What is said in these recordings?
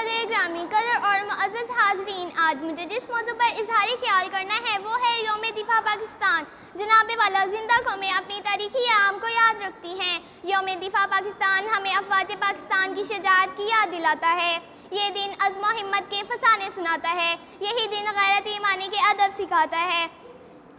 صدر گرامی قدر اور معزز حاضرین، آج مجھے جس موضوع پر اظہار خیال کرنا ہے وہ ہے یوم دفاع پاکستان۔ جناب والا زندہ قومیں اپنی تاریخی ایام کو یاد رکھتی ہیں۔ یوم دفاع پاکستان ہمیں افواج پاکستان کی شجاعت کی یاد دلاتا ہے۔ یہ دن عزم و ہمت کے فسانے سناتا ہے۔ یہی دن غیرت ایمانی کے ادب سکھاتا ہے۔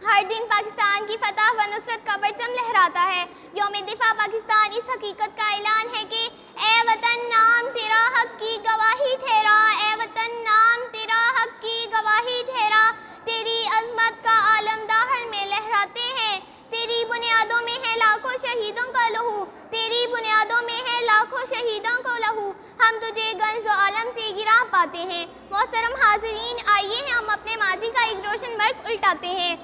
ہر دن پاکستان کی فتح و نصرت کا پرچم لہراتا ہے۔ یوم دفاع پاکستان اس حقیقت کا اعلان ہے کہ اے وطن نام تیرا حق کی گواہی ٹھہرا، اے وطن نام تیرا حق کی گواہی ٹھہرا، تیری عظمت کا عالم داہر میں لہراتے ہیں، تیری بنیادوں میں ہے لاکھوں شہیدوں کا لہو، تیری بنیادوں میں ہے لاکھوں شہیدوں کا لہو، ہم تجھے گنج و عالم سے گراں پاتے ہیں۔ محترم حاضرین، آئیے ہم اپنے ماضی کا ایک روشن برق الٹاتے ہیں۔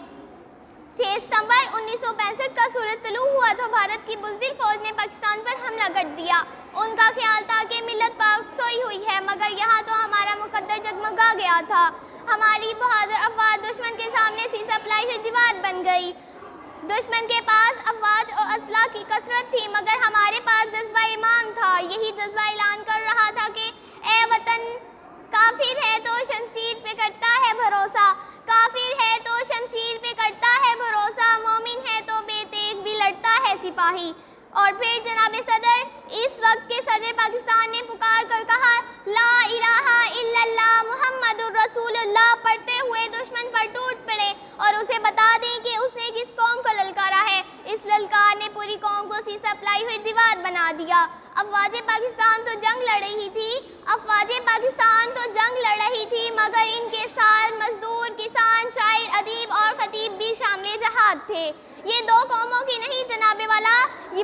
6 ستمبر 1965 کا سورج طلوع ہوا تو بھارت کی بزدل فوج نے پاکستان پر حملہ کر دیا۔ ان کا خیال تھا کہ ملت پاک سوئی ہوئی ہے، مگر یہاں تو ہمارا مقدر جگمگا گیا تھا۔ ہماری بہادر افواج دشمن کے سامنے سی سپلائی ہوئی دیوار بن گئی۔ دشمن کے پاس افواج اور اسلحہ کی کثرت تھی، مگر ہمارے پاس جذبہ ایمان تھا۔ یہی جذبہ اعلان کر رہا تھا کہ اے وطن، کافر ہے تو شمشیر پہ کرتا ہے بھروسہ، کافر ہے تو شمشیر پہ کرتا ہے بھروسہ، مومن ہے تو بے تیغ بھی لڑتا ہے سپاہی۔ اور پھر جناب صدر اس وقت کے صدر پاکستان نے پکار کر کہا، لا الہ الا اللہ محمد الرسول اللہ، پڑھتے ہوئے دشمن پر ٹوٹ پڑے اور اسے بتا دیں کہ اس نے کس قوم کو للکارا ہے۔ اس للکار نے پوری قوم کو سی سپلائی ہوئی دیوار بنا دیا۔ افواج پاکستان تو جنگ لڑ رہی تھی، افواج پاکستان تو جنگ لڑ رہی تھی، مگر ان کے ساتھ مزدور، کسان، شاعر، ادیب اور خطیب بھی شامل جہاد تھے۔ یہ دو قوموں کی نہیں جناب والا،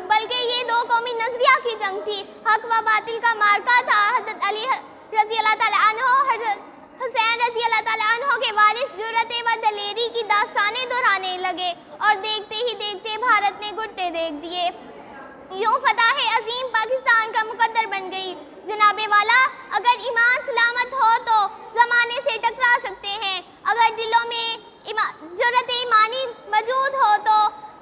بلکہ یہ دو قومی نظریہ کی جنگ تھی۔ حق و باطل کا مارکا تھا۔ حضرت علی رضی اللہ تعالیٰ عنہ، حضرت حسین رضی اللہ تعالیٰ عنہ کے وارث جرأت و دلیری کی داستانیں دہرانے لگے اور دیکھتے ہی دیکھتے بھارت نے گھٹنے دیکھ دیے۔ یوں فتح عظیم پاکستان کا مقدر بن گئی۔ جناب والا، اگر ایمان سلامت ہو تو زمانے سے ٹکرا سکتے ہیں، اگر دلوں میں جرأت ایمانی موجود ہو تو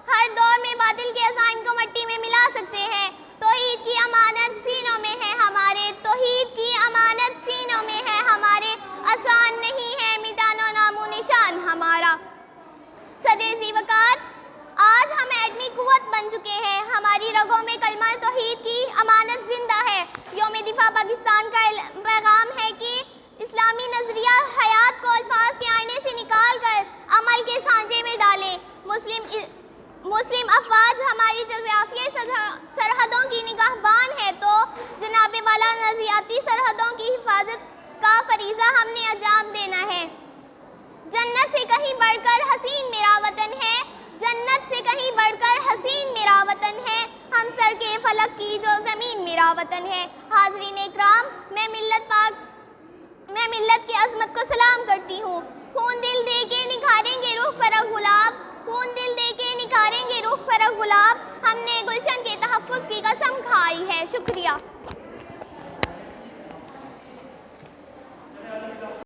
ہر دور میں باطل کے عزائم کو مٹی میں ملا سکتے ہیں۔ توحید کی امانت سینوں میں ہے ہمارے، توحید کی امانت سینوں میں ہے ہمارے، آسان نہیں ہے مٹانا نام و نشان ہمارا۔ صدر ذی وقار، آج ہم ایٹمی قوت بن چکے ہیں، ہماری رگوں میں کلمہ توحید کی امانت زندہ ہے۔ یوم دفاع پاکستان کا پیغام ہے کہ اسلامی نظریہ حیات کو الفاظ کے آئینے سے نکال کر عمل کے سانچے میں ڈالیں۔ مسلم افواج ہماری جغرافیائی سرحدوں کی نگہبان ہے، تو جناب والا نظریاتی سرحدوں کی حفاظت کا فریضہ ہم نے انجام دینا ہے۔ جنت سے کہیں بڑھ کر حسین میرا وطن ہے، جنت سے کہیں بڑھ کر حسین میرا وطن ہے، ہم سر کے فلک کی جو زمین میرا وطن ہے۔ حاضرین اکرام، میں ملت کی عظمت کو سلام کرتی ہوں۔ خون دل دے کے نکھاریں گے روح پر گلاب، خون دل دے کے نکھاریں گے روح پر گلاب، ہم نے گلشن کے تحفظ کی قسم کھائی ہے۔ شکریہ۔